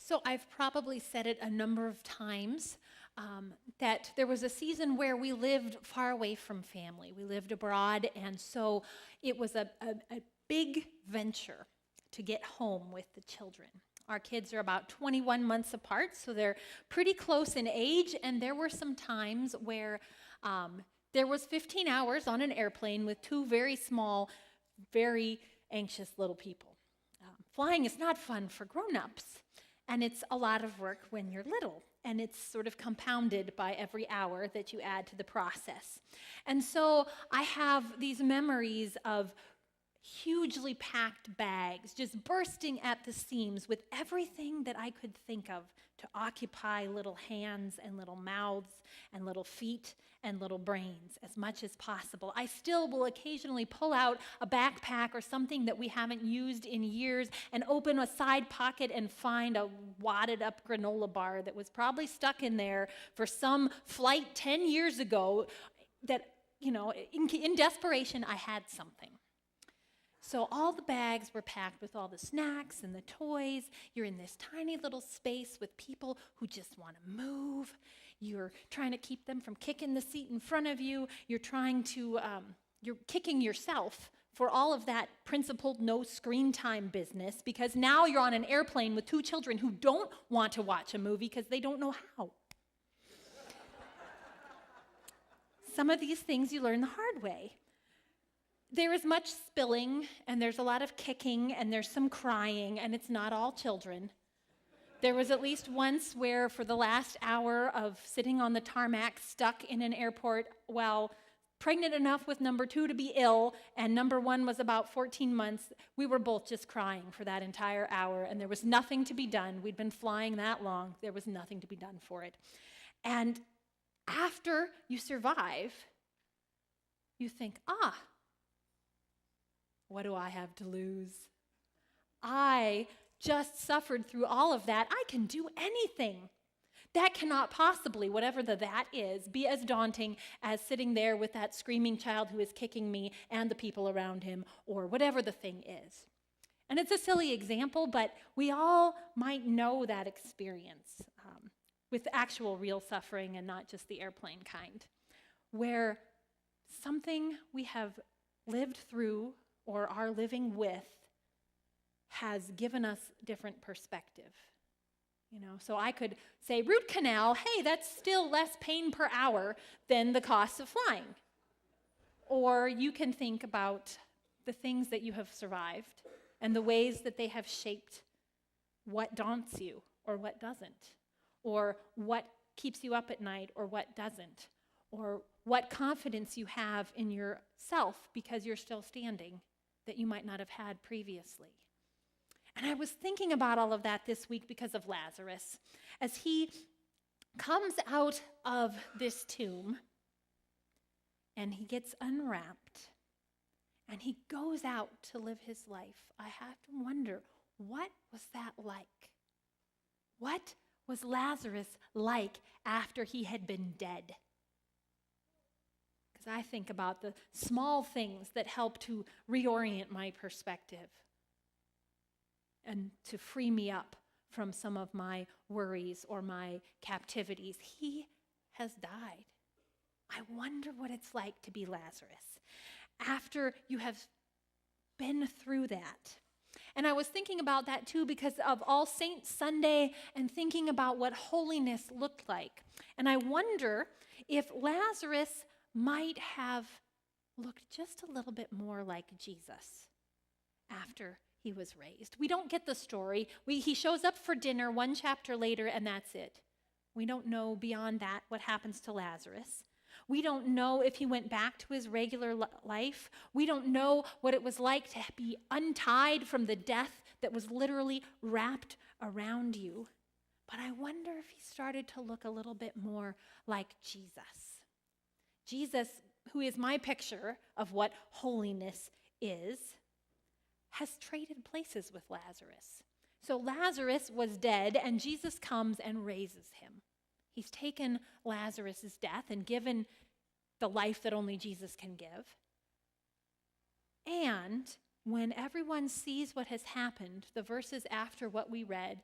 So I've probably said it a number of times that there was a season where we lived far away from family. We lived abroad, and so it was a big venture to get home with the children. Our kids are about 21 months apart, so they're pretty close in age, and there were some times where there was 15 hours on an airplane with two very small, very anxious little people. Flying is not fun for grown-ups. And it's a lot of work when you're little, and it's sort of compounded by every hour that you add to the process. And so I have these memories of hugely packed bags, just bursting at the seams with everything that I could think of to occupy little hands and little mouths and little feet and little brains as much as possible. I still will occasionally pull out a backpack or something that we haven't used in years and open a side pocket and find a wadded up granola bar that was probably stuck in there for some flight 10 years ago that, in desperation, I had something. So all the bags were packed with all the snacks and the toys. You're in this tiny little space with people who just want to move. You're trying to keep them from kicking the seat in front of you. You're kicking yourself for all of that principled no screen time business, because now you're on an airplane with two children who don't want to watch a movie because they don't know how. Some of these things you learn the hard way. There is much spilling, and there's a lot of kicking, and there's some crying, and it's not all children. There was at least once where for the last hour of sitting on the tarmac stuck in an airport while pregnant enough with number 2 to be ill, and number 1 was about 14 months, we were both just crying for that entire hour, and there was nothing to be done. We'd been flying that long. There was nothing to be done for it. And after you survive, you think, what do I have to lose? I just suffered through all of that. I can do anything. That cannot possibly, whatever that is, be as daunting as sitting there with that screaming child who is kicking me and the people around him, or whatever the thing is. And it's a silly example, but we all might know that experience with actual real suffering and not just the airplane kind, where something we have lived through or are living with has given us different perspective. So I could say, root canal, hey, that's still less pain per hour than the cost of flying. Or you can think about the things that you have survived and the ways that they have shaped what daunts you or what doesn't, or what keeps you up at night or what doesn't, or what confidence you have in yourself because you're still standing that you might not have had previously. And I was thinking about all of that this week because of Lazarus. As he comes out of this tomb and he gets unwrapped and he goes out to live his life, I have to wonder, what was that like? What was Lazarus like after he had been dead? I think about the small things that help to reorient my perspective and to free me up from some of my worries or my captivities. He has died. I wonder what it's like to be Lazarus after you have been through that. And I was thinking about that too because of All Saints Sunday and thinking about what holiness looked like. And I wonder if Lazarus might have looked just a little bit more like Jesus after he was raised. We don't get the story. He shows up for dinner 1 chapter later, and that's it. We don't know beyond that what happens to Lazarus. We don't know if he went back to his regular life. We don't know what it was like to be untied from the death that was literally wrapped around you. But I wonder if he started to look a little bit more like Jesus. Jesus, who is my picture of what holiness is, has traded places with Lazarus. So Lazarus was dead, and Jesus comes and raises him. He's taken Lazarus' death and given the life that only Jesus can give. And when everyone sees what has happened, the verses after what we read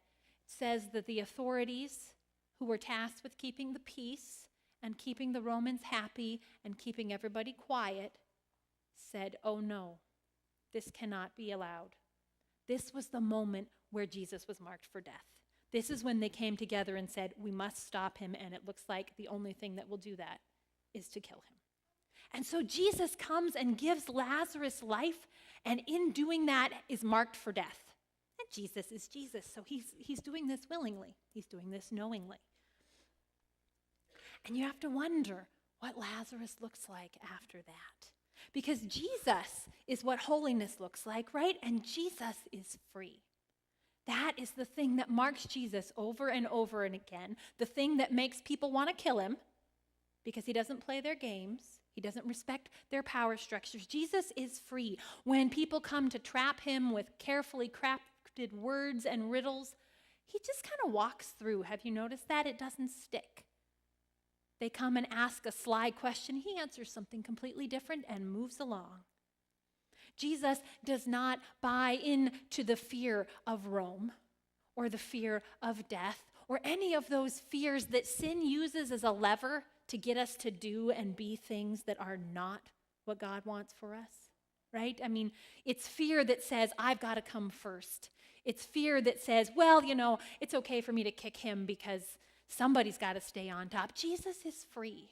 says that the authorities who were tasked with keeping the peace and keeping the Romans happy and keeping everybody quiet said, "Oh no, this cannot be allowed." This was the moment where Jesus was marked for death. This is when they came together and said, "We must stop him, and it looks like the only thing that will do that is to kill him." And so Jesus comes and gives Lazarus life, and in doing that is marked for death. And Jesus is Jesus, so he's doing this willingly. He's doing this knowingly. And you have to wonder what Lazarus looks like after that. Because Jesus is what holiness looks like, right? And Jesus is free. That is the thing that marks Jesus over and over and again, the thing that makes people want to kill him because he doesn't play their games. He doesn't respect their power structures. Jesus is free. When people come to trap him with carefully crafted words and riddles, he just kind of walks through. Have you noticed that? It doesn't stick. They come and ask a sly question. He answers something completely different and moves along. Jesus does not buy into the fear of Rome or the fear of death or any of those fears that sin uses as a lever to get us to do and be things that are not what God wants for us, right? I mean, it's fear that says, I've got to come first. It's fear that says, well, it's okay for me to kick him because somebody's got to stay on top. Jesus is free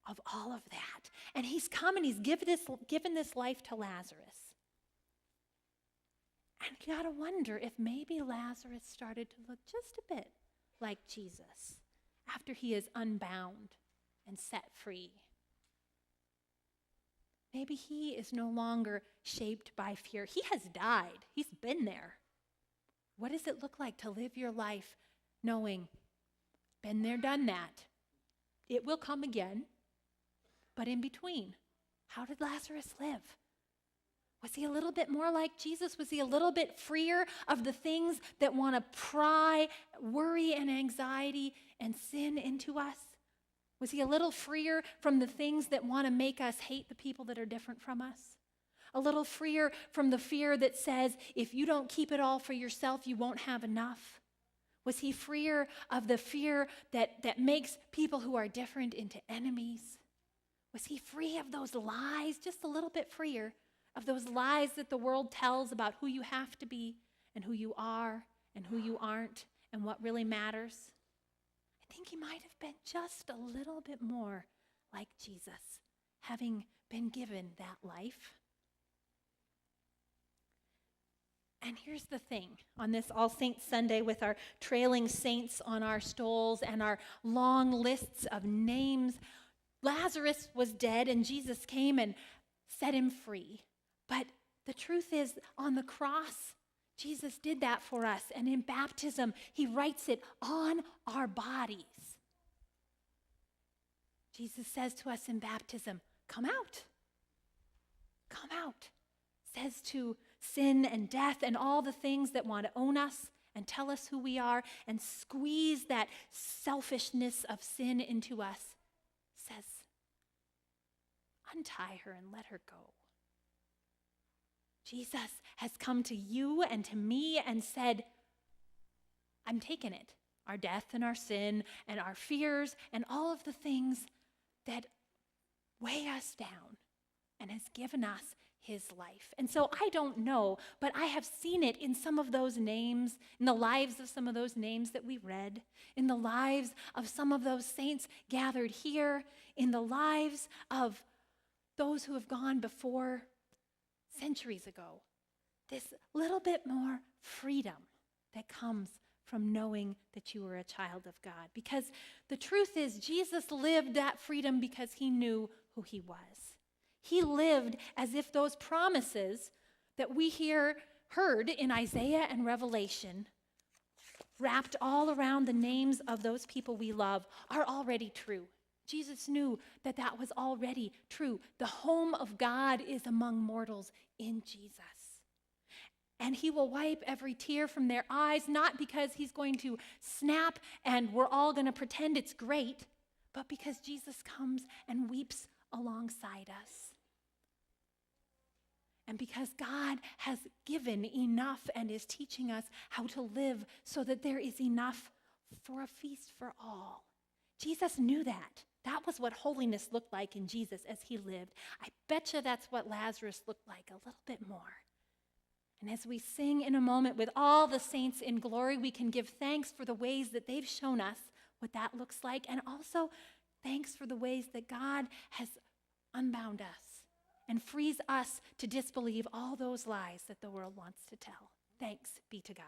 of all of that. And he's come and he's given this life to Lazarus. And you got to wonder if maybe Lazarus started to look just a bit like Jesus after he is unbound and set free. Maybe he is no longer shaped by fear. He has died. He's been there. What does it look like to live your life knowing, been there, done that? It will come again. But in between, how did Lazarus live? Was he a little bit more like Jesus? Was he a little bit freer of the things that want to pry worry and anxiety and sin into us? Was he a little freer from the things that want to make us hate the people that are different from us? A little freer from the fear that says, if you don't keep it all for yourself, you won't have enough? Was he freer of the fear that makes people who are different into enemies? Was he free of those lies, just a little bit freer of those lies that the world tells about who you have to be and who you are and who you aren't and what really matters? I think he might have been just a little bit more like Jesus, having been given that life. And here's the thing, on this All Saints Sunday with our trailing saints on our stoles and our long lists of names, Lazarus was dead and Jesus came and set him free. But the truth is, on the cross, Jesus did that for us. And in baptism, he writes it on our bodies. Jesus says to us in baptism, come out. Come out. Says to sin and death and all the things that want to own us and tell us who we are and squeeze that selfishness of sin into us. Says, untie her and let her go. Jesus has come to you and to me and said, I'm taking it. Our death and our sin and our fears and all of the things that weigh us down, and has given us his life. And so I don't know, but I have seen it in some of those names, in the lives of some of those names that we read, in the lives of some of those saints gathered here, in the lives of those who have gone before centuries ago. This little bit more freedom that comes from knowing that you are a child of God. Because the truth is, Jesus lived that freedom because he knew who he was. He lived as if those promises that we heard in Isaiah and Revelation, wrapped all around the names of those people we love, are already true. Jesus knew that that was already true. The home of God is among mortals in Jesus. And he will wipe every tear from their eyes, not because he's going to snap and we're all going to pretend it's great, but because Jesus comes and weeps alongside us. And because God has given enough and is teaching us how to live so that there is enough for a feast for all. Jesus knew that. That was what holiness looked like in Jesus as he lived. I bet you that's what Lazarus looked like, a little bit more. And as we sing in a moment with all the saints in glory, we can give thanks for the ways that they've shown us what that looks like, and also thanks for the ways that God has unbound us and frees us to disbelieve all those lies that the world wants to tell. Thanks be to God.